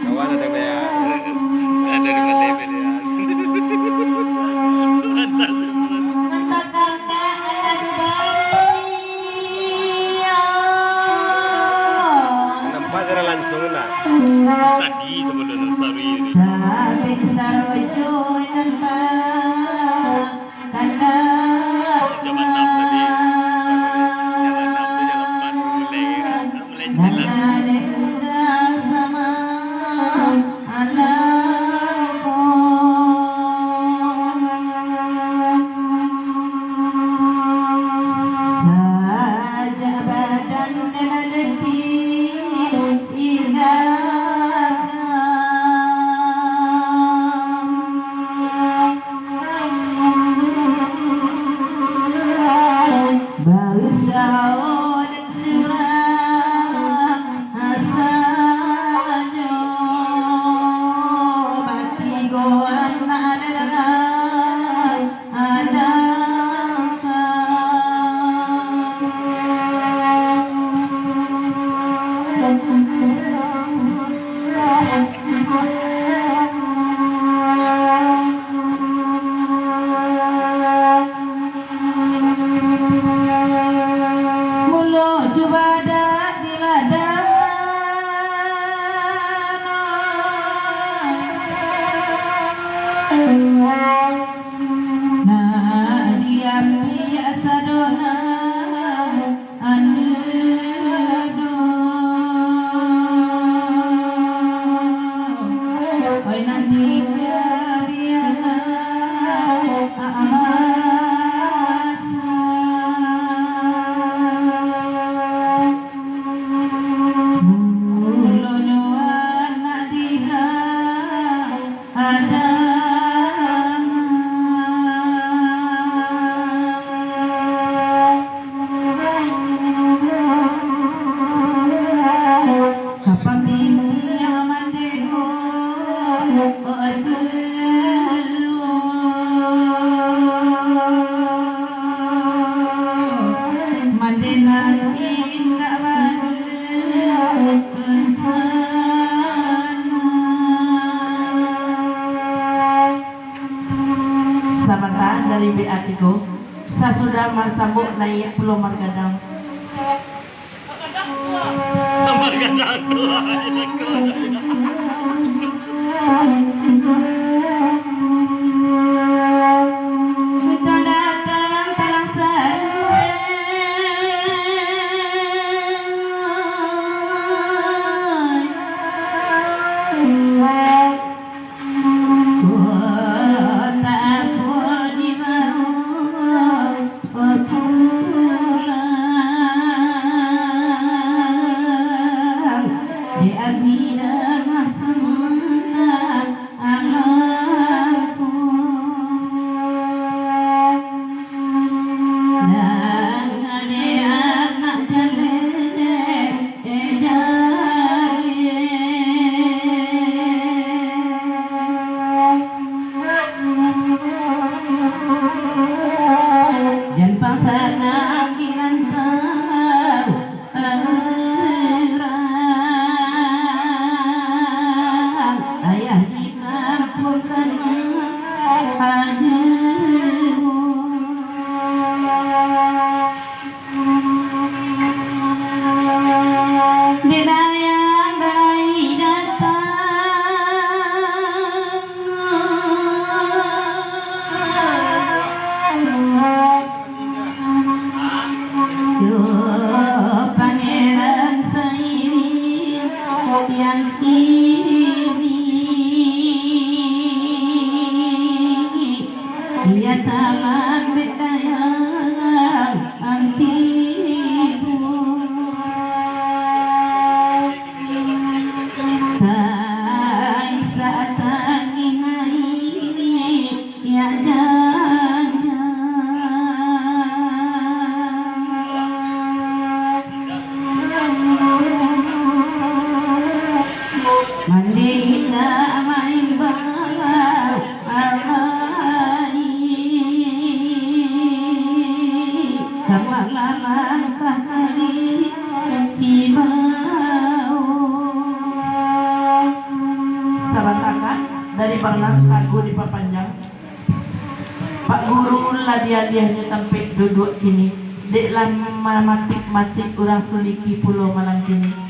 Kawan ada yang ya. Ada di mana ya? Mantap semua. Nampak secara langsung lah. Tadi sebelum Sari ini. Jam 6 tadi. Jam 6 tu jam 8 mulai jalan. Sabata dari BATIKO sasudah masambuk naik Pulau Margadang. Margadang tu. Sudah datang terasa di Amina Masana di Barnang lagu diperpanjang. Pak Guru lah dia sampai duduk kini. Dek lama matik-matik orang suliki pulau malam kini.